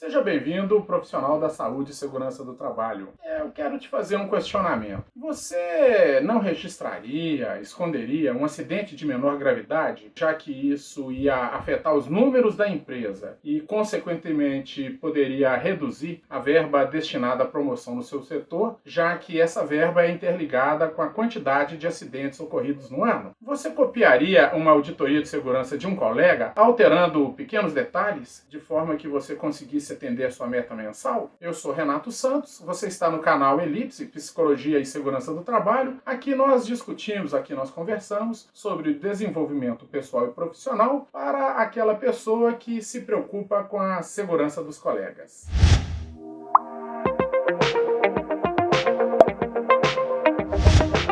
Seja bem-vindo, profissional da saúde e segurança do trabalho. Eu quero te fazer um questionamento. Você não registraria, esconderia um acidente de menor gravidade, já que isso ia afetar os números da empresa e, consequentemente, poderia reduzir a verba destinada à promoção no seu setor, já que essa verba é interligada com a quantidade de acidentes ocorridos no ano? Você copiaria uma auditoria de segurança de um colega, alterando pequenos detalhes, de forma que você conseguisse atender a sua meta mensal? Eu sou Renato Santos, você está no canal Elipse, Psicologia e Segurança do Trabalho. Aqui nós discutimos, aqui nós conversamos sobre desenvolvimento pessoal e profissional para aquela pessoa que se preocupa com a segurança dos colegas.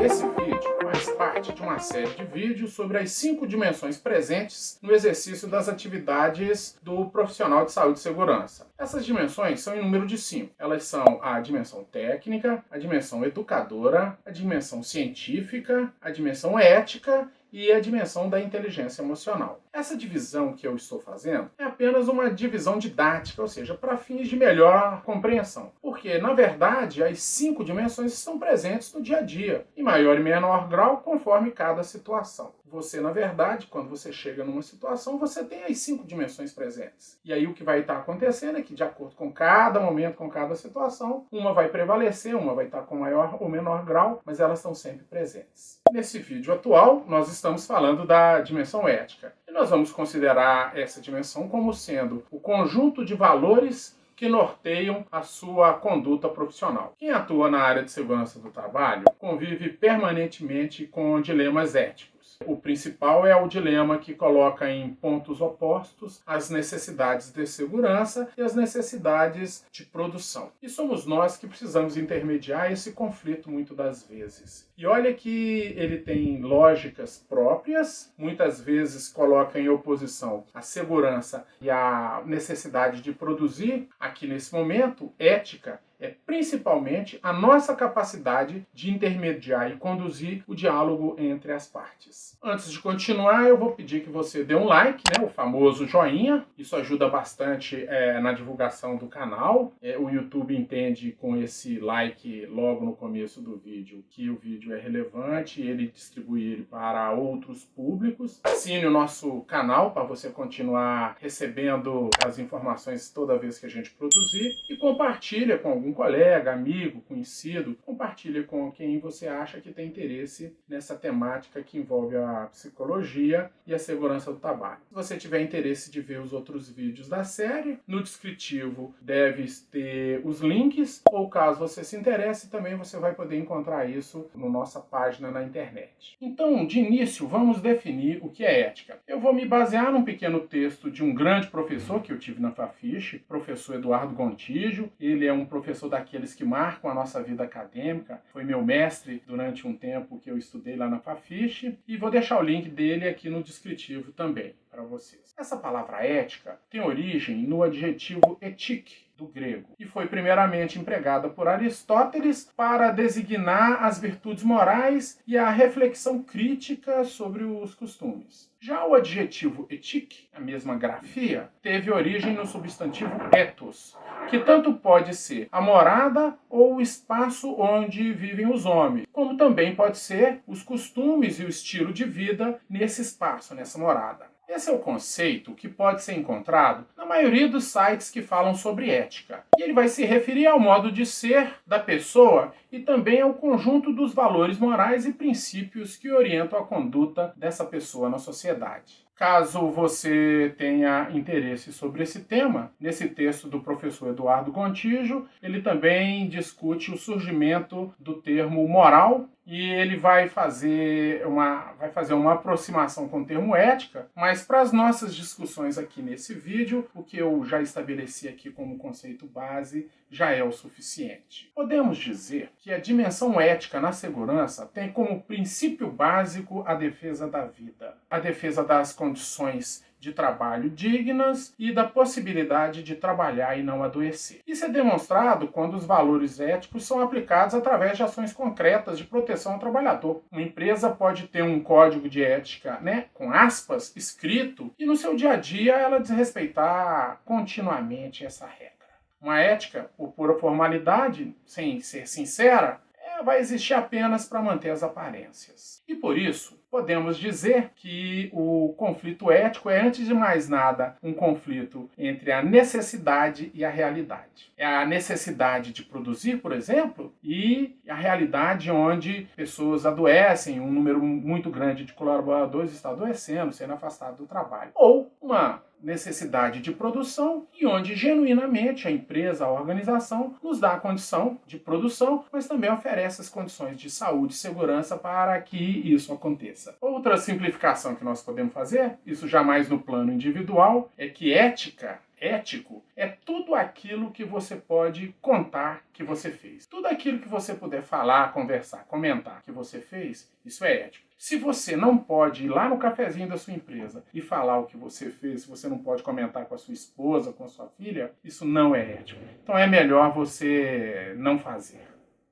Esse vídeo faz parte de uma série de vídeos sobre as 5 dimensões presentes no exercício das atividades do profissional de saúde e segurança. Essas dimensões são em número de 5. Elas são a dimensão técnica, a dimensão educadora, a dimensão científica, a dimensão ética e a dimensão da inteligência emocional. Essa divisão que eu estou fazendo é apenas uma divisão didática, ou seja, para fins de melhor compreensão. Porque, na verdade, as 5 dimensões estão presentes no dia a dia, em maior e menor grau, conforme cada situação. Você, na verdade, quando você chega numa situação, você tem as 5 dimensões presentes. E aí o que vai estar acontecendo é que, de acordo com cada momento, com cada situação, uma vai prevalecer, uma vai estar com maior ou menor grau, mas elas estão sempre presentes. Nesse vídeo atual, nós estamos falando da dimensão ética. E nós vamos considerar essa dimensão como sendo o conjunto de valores que norteiam a sua conduta profissional. Quem atua na área de segurança do trabalho convive permanentemente com dilemas éticos. O principal é o dilema que coloca em pontos opostos as necessidades de segurança e as necessidades de produção. E somos nós que precisamos intermediar esse conflito muitas das vezes. E olha que ele tem lógicas próprias, muitas vezes coloca em oposição a segurança e a necessidade de produzir. Aqui nesse momento, ética é principalmente a nossa capacidade de intermediar e conduzir o diálogo entre as partes. Antes de continuar, eu vou pedir que você dê um like, o famoso joinha. Isso ajuda bastante na divulgação do canal. O YouTube entende com esse like logo no começo do vídeo que o vídeo é relevante e ele distribui ele para outros públicos. Assine o nosso canal para você continuar recebendo as informações toda vez que a gente produzir e compartilha com algum colega, amigo, conhecido, compartilha com quem você acha que tem interesse nessa temática que envolve a psicologia e a segurança do trabalho. Se você tiver interesse de ver os outros vídeos da série, no descritivo deve ter os links, ou caso você se interesse, também você vai poder encontrar isso na nossa página na internet. Então, de início, vamos definir o que é ética. Eu vou me basear num pequeno texto de um grande professor que eu tive na Fafiche, professor Eduardo Gontijo. Ele é um professor daqueles que marcam a nossa vida acadêmica, foi meu mestre durante um tempo que eu estudei lá na Fafiche, e vou deixar o link dele aqui no descritivo também para vocês. Essa palavra ética tem origem no adjetivo etik, do grego, e foi primeiramente empregada por Aristóteles para designar as virtudes morais e a reflexão crítica sobre os costumes. Já o adjetivo etik, a mesma grafia, teve origem no substantivo ethos, que tanto pode ser a morada ou o espaço onde vivem os homens, como também pode ser os costumes e o estilo de vida nesse espaço, nessa morada. Esse é o conceito que pode ser encontrado na maioria dos sites que falam sobre ética. E ele vai se referir ao modo de ser da pessoa e também ao conjunto dos valores morais e princípios que orientam a conduta dessa pessoa na sociedade. Caso você tenha interesse sobre esse tema, nesse texto do professor Eduardo Gontijo, ele também discute o surgimento do termo moral e ele vai fazer uma aproximação com o termo ética, mas para as nossas discussões aqui nesse vídeo, o que eu já estabeleci aqui como conceito base já é o suficiente. Podemos dizer que a dimensão ética na segurança tem como princípio básico a defesa da vida, a defesa das condições de trabalho dignas e da possibilidade de trabalhar e não adoecer. Isso é demonstrado quando os valores éticos são aplicados através de ações concretas de proteção ao trabalhador. Uma empresa pode ter um código de ética, com aspas, escrito, e no seu dia a dia ela desrespeitar continuamente essa regra. Uma ética, por pura formalidade, sem ser sincera, vai existir apenas para manter as aparências. E por isso, podemos dizer que o conflito ético é, antes de mais nada, um conflito entre a necessidade e a realidade. É a necessidade de produzir, por exemplo, e a realidade onde pessoas adoecem, um número muito grande de colaboradores está adoecendo, sendo afastado do trabalho. Ou uma necessidade de produção e onde genuinamente a empresa, a organização, nos dá a condição de produção, mas também oferece as condições de saúde e segurança para que isso aconteça. Outra simplificação que nós podemos fazer, isso jamais no plano individual, é que ético é tudo aquilo que você pode contar que você fez. Tudo aquilo que você puder falar, conversar, comentar que você fez, isso é ético. Se você não pode ir lá no cafezinho da sua empresa e falar o que você fez, se você não pode comentar com a sua esposa, com a sua filha, isso não é ético. Então é melhor você não fazer.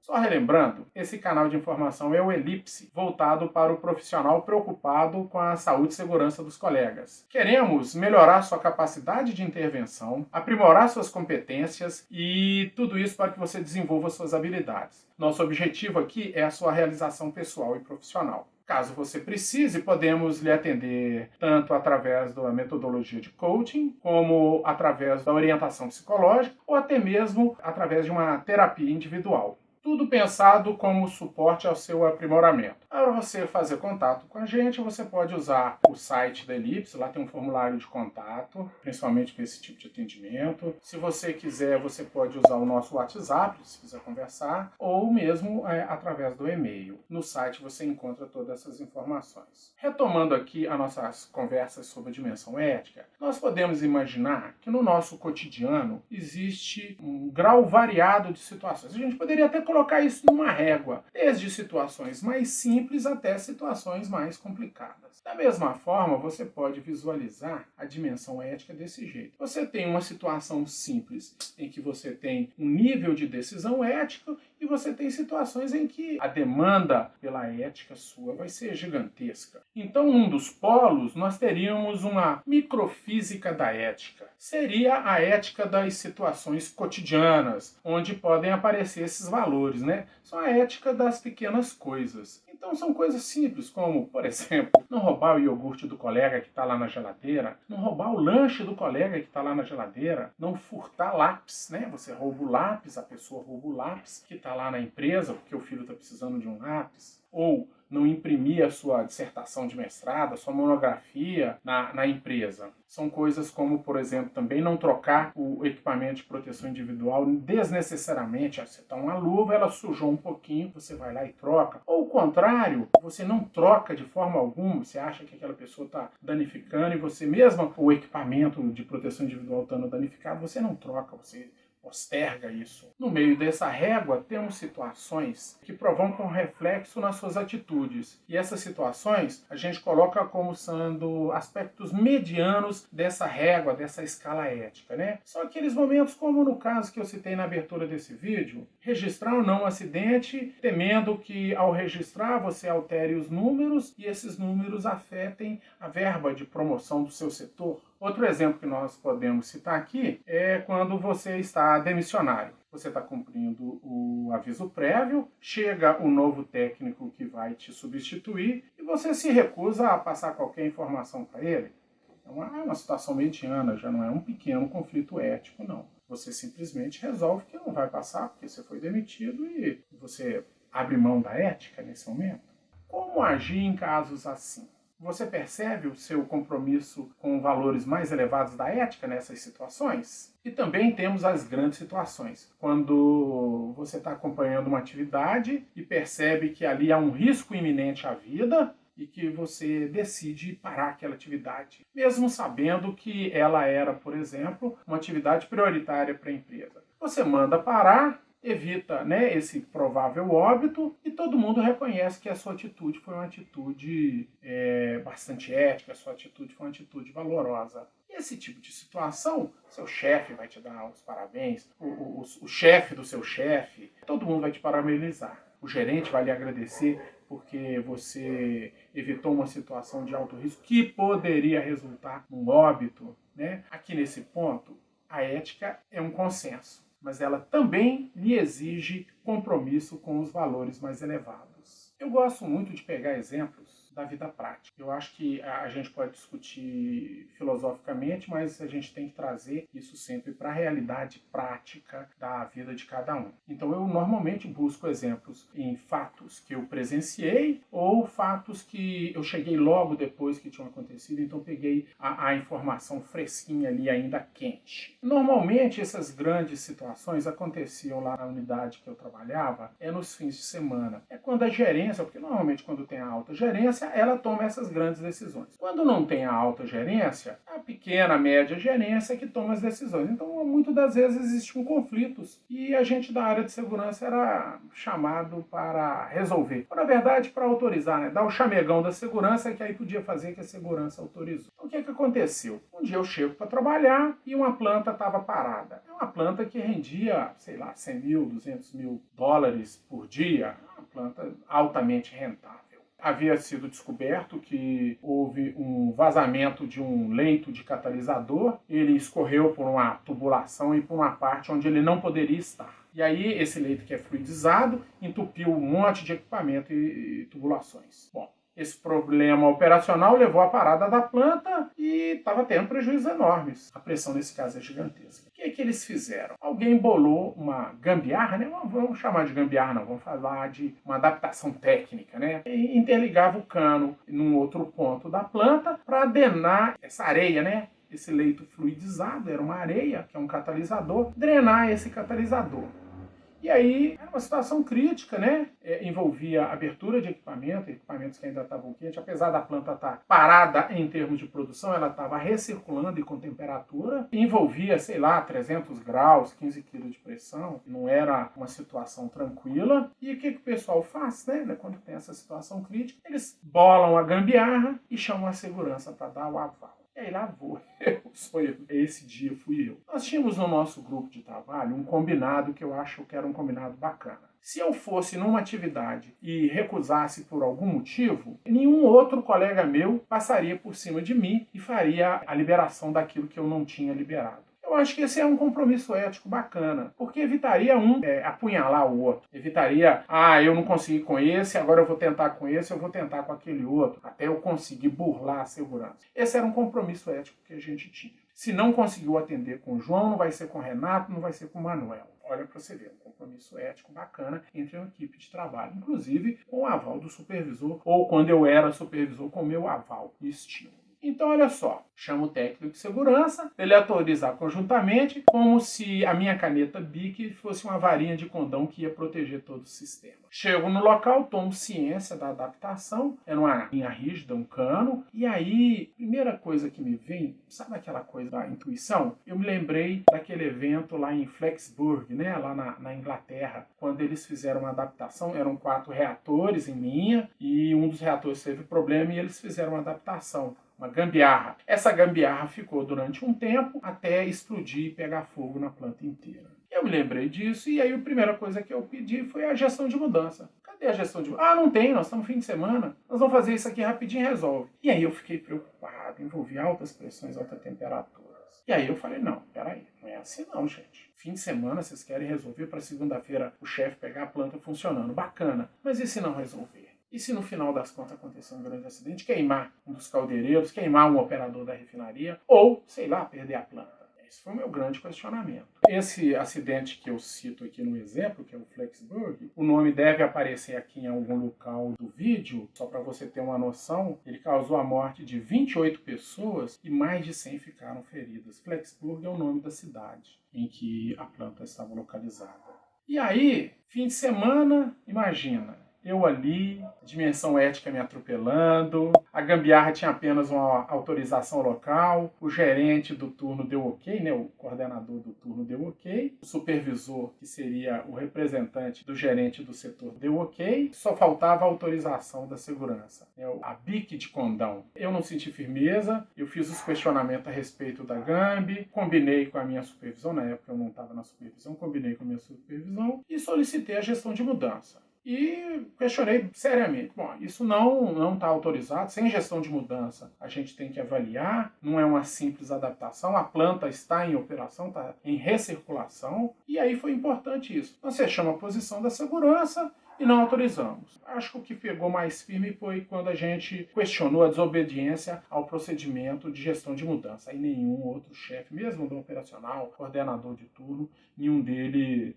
Só relembrando, esse canal de informação é o Elipse, voltado para o profissional preocupado com a saúde e segurança dos colegas. Queremos melhorar sua capacidade de intervenção, aprimorar suas competências e tudo isso para que você desenvolva suas habilidades. Nosso objetivo aqui é a sua realização pessoal e profissional. Caso você precise, podemos lhe atender tanto através da metodologia de coaching, como através da orientação psicológica, ou até mesmo através de uma terapia individual. Tudo pensado como suporte ao seu aprimoramento. Para você fazer contato com a gente, você pode usar o site da Elipse, lá tem um formulário de contato, principalmente para esse tipo de atendimento. Se você quiser, você pode usar o nosso WhatsApp, se quiser conversar, ou mesmo através do e-mail. No site você encontra todas essas informações. Retomando aqui as nossas conversas sobre a dimensão ética, nós podemos imaginar que no nosso cotidiano existe um grau variado de situações. A gente poderia até colocar isso numa régua, desde situações mais simples até situações mais complicadas. Da mesma forma, você pode visualizar a dimensão ética desse jeito. Você tem uma situação simples em que você tem um nível de decisão ética e você tem situações em que a demanda pela ética sua vai ser gigantesca. Então, um dos polos, nós teríamos uma microfísica da ética. Seria a ética das situações cotidianas, onde podem aparecer esses valores, né? São a ética das pequenas coisas. Então são coisas simples, como, por exemplo, não roubar o iogurte do colega que está lá na geladeira, não roubar o lanche do colega que está lá na geladeira, não furtar lápis, né? Você rouba o lápis, a pessoa rouba o lápis que está lá na empresa, porque o filho está precisando de um lápis. Ou não imprimir a sua dissertação de mestrado, a sua monografia na empresa. São coisas como, por exemplo, também não trocar o equipamento de proteção individual desnecessariamente. Você está uma luva, ela sujou um pouquinho, você vai lá e troca. Ou o contrário, você não troca de forma alguma, você acha que aquela pessoa está danificando e você mesmo, o equipamento de proteção individual estando danificado, você não troca, você posterga isso. No meio dessa régua, temos situações que provocam reflexo nas suas atitudes. E essas situações a gente coloca como sendo aspectos medianos dessa régua, dessa escala ética, né? São aqueles momentos como no caso que eu citei na abertura desse vídeo, registrar ou não um acidente, temendo que ao registrar você altere os números e esses números afetem a verba de promoção do seu setor. Outro exemplo que nós podemos citar aqui é quando você está demissionário. Você está cumprindo o aviso prévio, chega um novo técnico que vai te substituir e você se recusa a passar qualquer informação para ele. É uma situação mediana, já não é um pequeno conflito ético, não. Você simplesmente resolve que não vai passar porque você foi demitido e você abre mão da ética nesse momento. Como agir em casos assim? Você percebe o seu compromisso com valores mais elevados da ética nessas situações? E também temos as grandes situações, quando você está acompanhando uma atividade e percebe que ali há um risco iminente à vida e que você decide parar aquela atividade, mesmo sabendo que ela era, por exemplo, uma atividade prioritária para a empresa. Você manda parar, evita, né, esse provável óbito e todo mundo reconhece que a sua atitude foi uma atitude bastante ética, a sua atitude foi uma atitude valorosa. E esse tipo de situação, seu chefe vai te dar os parabéns, o chefe do seu chefe, todo mundo vai te parabenizar. O gerente vai lhe agradecer porque você evitou uma situação de alto risco que poderia resultar num óbito, né? Aqui nesse ponto, A ética é um consenso, mas ela também lhe exige compromisso com os valores mais elevados. Eu gosto muito de pegar exemplos da vida prática. Eu acho que a gente pode discutir filosoficamente, mas a gente tem que trazer isso sempre para a realidade prática da vida de cada um. Então eu normalmente busco exemplos em fatos que eu presenciei ou fatos que eu cheguei logo depois que tinham acontecido, então peguei a informação fresquinha ali, ainda quente. Normalmente essas grandes situações aconteciam lá na unidade que eu trabalhava, nos fins de semana. É quando a gerência, porque normalmente quando tem a alta gerência, ela toma essas grandes decisões. Quando não tem a alta gerência, a pequena, média gerência que toma as decisões. Então, muitas das vezes existiam conflitos e a gente da área de segurança era chamado para resolver. Ou, na verdade, para autorizar, né? Dar o chamegão da segurança, que aí podia fazer que a segurança autorizou. Então, o que aconteceu? Um dia eu chego para trabalhar e uma planta estava parada. É uma planta que rendia, sei lá, 100 mil, 200 mil dólares por dia. Uma planta altamente rentável. Havia sido descoberto que houve um vazamento de um leito de catalisador. Ele escorreu por uma tubulação e por uma parte onde ele não poderia estar. E aí esse leito que é fluidizado entupiu um monte de equipamento e tubulações. Bom, esse problema operacional levou à parada da planta e estava tendo prejuízos enormes. A pressão nesse caso é gigantesca. O que eles fizeram? Alguém bolou uma gambiarra, né? Não vamos chamar de gambiarra, não, vamos falar de uma adaptação técnica, né? E interligava o cano num outro ponto da planta para drenar essa areia, né? Esse leito fluidizado, era uma areia, que é um catalisador, drenar esse catalisador. E aí, era uma situação crítica, né? Envolvia abertura de equipamentos que ainda estavam quentes. Apesar da planta estar parada em termos de produção, ela estava recirculando e com temperatura. Envolvia, sei lá, 300 graus, 15 kg de pressão. Não era uma situação tranquila. E o que o pessoal faz, né? Quando tem essa situação crítica, eles bolam a gambiarra e chamam a segurança para dar o aval. E aí lá vou, esse dia fui eu. Nós tínhamos no nosso grupo de trabalho um combinado que eu acho que era um combinado bacana. Se eu fosse numa atividade e recusasse por algum motivo, nenhum outro colega meu passaria por cima de mim e faria a liberação daquilo que eu não tinha liberado. Eu acho que esse é um compromisso ético bacana, porque evitaria apunhalar o outro. Evitaria, eu não consegui com esse, agora eu vou tentar com esse, eu vou tentar com aquele outro, até eu conseguir burlar a segurança. Esse era um compromisso ético que a gente tinha. Se não conseguiu atender com o João, não vai ser com o Renato, não vai ser com o Manuel. Olha para você ver, um compromisso ético bacana entre uma equipe de trabalho, inclusive com o aval do supervisor, ou quando eu era supervisor, com o meu aval e estímulo. Então, olha só, chamo o técnico de segurança, ele autorizar conjuntamente, como se a minha caneta BIC fosse uma varinha de condão que ia proteger todo o sistema. Chego no local, tomo ciência da adaptação, era uma linha rígida, um cano, e aí, primeira coisa que me vem, sabe aquela coisa da intuição? Eu me lembrei daquele evento lá em Flexburg, né, lá na Inglaterra, quando eles fizeram uma adaptação, eram 4 reatores em linha, e um dos reatores teve problema e eles fizeram uma adaptação. Uma gambiarra. Essa gambiarra ficou durante um tempo até explodir e pegar fogo na planta inteira. Eu me lembrei disso e aí a primeira coisa que eu pedi foi a gestão de mudança. Cadê a gestão de mudança? Não tem, nós estamos no fim de semana. Nós vamos fazer isso aqui rapidinho e resolve. E aí eu fiquei preocupado, envolvi altas pressões, altas temperaturas. E aí eu falei, não, peraí, não é assim não, gente. Fim de semana vocês querem resolver para segunda-feira o chefe pegar a planta funcionando. Bacana. Mas e se não resolver? E se no final das contas acontecer um grande acidente, queimar um dos caldeireiros, queimar um operador da refinaria, ou, sei lá, perder a planta? Esse foi o meu grande questionamento. Esse acidente que eu cito aqui no exemplo, que é o Flexburg, o nome deve aparecer aqui em algum local do vídeo, só para você ter uma noção, ele causou a morte de 28 pessoas e mais de 100 ficaram feridas. Flexburg é o nome da cidade em que a planta estava localizada. E aí, fim de semana, imagina, eu ali, dimensão ética me atropelando, a gambiarra tinha apenas uma autorização local, o gerente do turno deu ok, né, o coordenador do turno deu ok, o supervisor, que seria o representante do gerente do setor, deu ok, só faltava a autorização da segurança, a BIC de condão. Eu não senti firmeza, eu fiz os questionamentos a respeito da Gambi, combinei com a minha supervisão, na época eu não estava na supervisão, combinei com a minha supervisão e solicitei a gestão de mudança. E questionei seriamente. Bom, isso não está autorizado, sem gestão de mudança. A gente tem que avaliar, não é uma simples adaptação, a planta está em operação, está em recirculação, e aí foi importante isso. Nós fechamos a posição da segurança e não autorizamos. Acho que o que pegou mais firme foi quando a gente questionou a desobediência ao procedimento de gestão de mudança. Aí nenhum outro chefe, mesmo do operacional, coordenador de turno, nenhum dele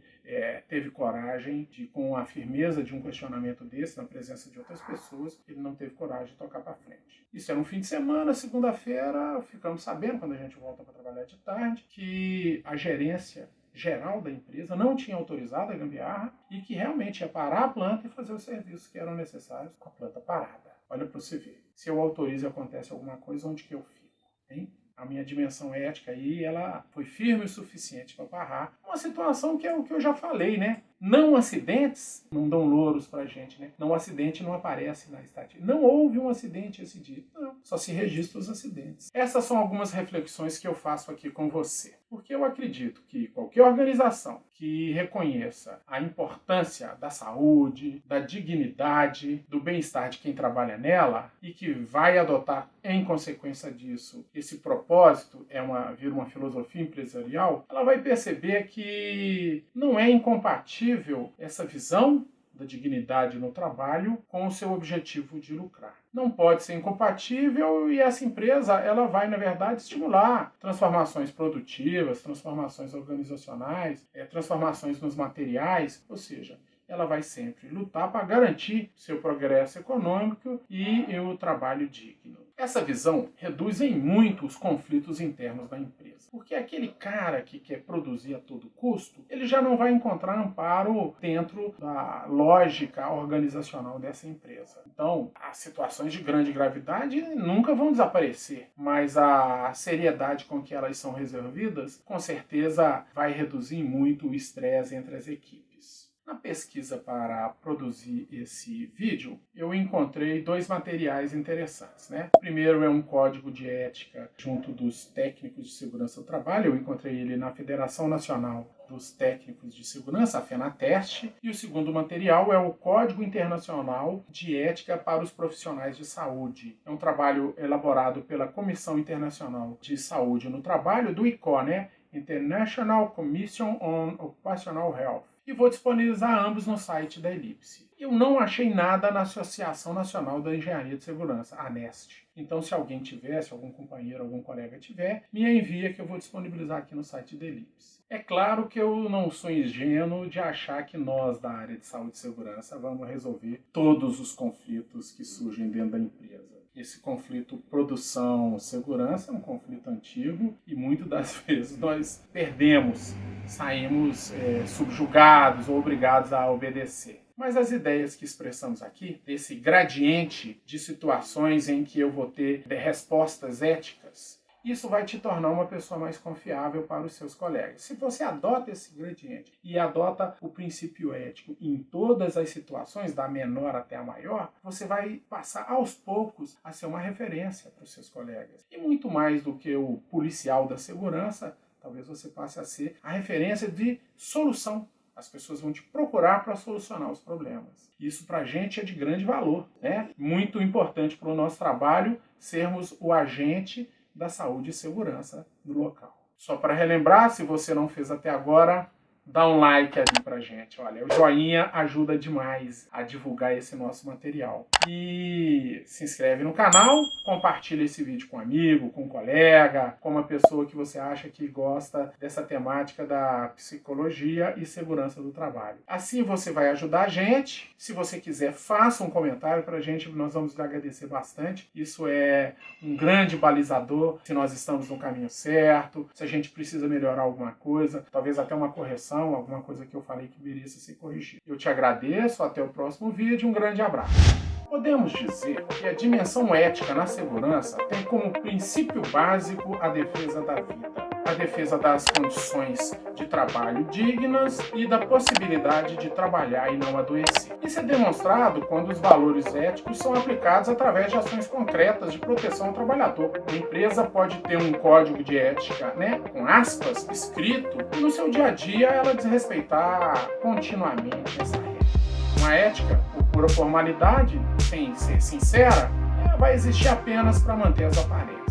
teve coragem de, com a firmeza de um questionamento desse, na presença de outras pessoas, ele não teve coragem de tocar para frente. Isso era um fim de semana, segunda-feira, ficamos sabendo, quando a gente volta para trabalhar de tarde, que a gerência geral da empresa não tinha autorizado a gambiarra e que realmente ia parar a planta e fazer os serviços que eram necessários com a planta parada. Olha para você ver. Se eu autorizo e acontece alguma coisa, onde que eu fico? Hein? A minha dimensão ética aí, ela foi firme o suficiente para barrar uma situação que é o que eu já falei, né? Não acidentes não dão louros pra gente, né? Não acidente não aparece na estatística. Não houve um acidente esse dia. Não, só se registra os acidentes. Essas são algumas reflexões que eu faço aqui com você. Porque eu acredito que qualquer organização que reconheça a importância da saúde, da dignidade, do bem-estar de quem trabalha nela e que vai adotar em consequência disso esse propósito, vira uma filosofia empresarial, ela vai perceber que não é incompatível essa visão da dignidade no trabalho com o seu objetivo de lucrar. Não pode ser incompatível e essa empresa ela vai, na verdade, estimular transformações produtivas, transformações organizacionais, transformações nos materiais, ou seja, ela vai sempre lutar para garantir seu progresso econômico e o trabalho digno. Essa visão reduz em muito os conflitos internos da empresa, porque aquele cara que quer produzir a todo custo, ele já não vai encontrar amparo dentro da lógica organizacional dessa empresa. Então, as situações de grande gravidade nunca vão desaparecer, mas a seriedade com que elas são resolvidas, com certeza vai reduzir muito o estresse entre as equipes. Na pesquisa para produzir esse vídeo, eu encontrei 2 materiais interessantes, né? O primeiro é um código de ética junto dos técnicos de segurança do trabalho. Eu encontrei ele na Federação Nacional dos Técnicos de Segurança, a FENATEST. E o segundo material é o Código Internacional de Ética para os Profissionais de Saúde. É um trabalho elaborado pela Comissão Internacional de Saúde no Trabalho, do ICO, né? International Commission on Occupational Health. E vou disponibilizar ambos no site da Elipse. Eu não achei nada na Associação Nacional da Engenharia de Segurança, a ANEST. Então, se alguém tiver, se algum companheiro, algum colega tiver, me envia que eu vou disponibilizar aqui no site da Elipse. É claro que eu não sou ingênuo de achar que nós, da área de saúde e segurança, vamos resolver todos os conflitos que surgem dentro da empresa. Esse conflito produção-segurança é um conflito antigo e muitas das vezes nós perdemos, saímos subjugados ou obrigados a obedecer. Mas as ideias que expressamos aqui, desse gradiente de situações em que eu vou ter respostas éticas, isso vai te tornar uma pessoa mais confiável para os seus colegas. Se você adota esse gradiente e adota o princípio ético em todas as situações, da menor até a maior, você vai passar aos poucos a ser uma referência para os seus colegas. E muito mais do que o policial da segurança, talvez você passe a ser a referência de solução. As pessoas vão te procurar para solucionar os problemas. Isso para a gente é de grande valor, né? Muito importante para o nosso trabalho sermos o agente da saúde e segurança do local. Só para relembrar, se você não fez até agora, dá um like ali pra gente. Olha, o joinha ajuda demais a divulgar esse nosso material. E se inscreve no canal, compartilha esse vídeo com um amigo, com um colega, com uma pessoa que você acha que gosta dessa temática da psicologia e segurança do trabalho. Assim você vai ajudar a gente. Se você quiser, faça um comentário pra gente, nós vamos lhe agradecer bastante. Isso é um grande balizador se nós estamos no caminho certo, se a gente precisa melhorar alguma coisa, talvez até uma correção, alguma coisa que eu falei que mereça ser corrigida. Eu te agradeço, até o próximo vídeo, um grande abraço. Podemos dizer que a dimensão ética na segurança tem como princípio básico a defesa da vida, a defesa das condições de trabalho dignas e da possibilidade de trabalhar e não adoecer. Isso é demonstrado quando os valores éticos são aplicados através de ações concretas de proteção ao trabalhador. A empresa pode ter um código de ética, com aspas, escrito, e no seu dia a dia ela desrespeitar continuamente essa regra. Uma ética, por pura formalidade, sem ser sincera, vai existir apenas para manter as aparências.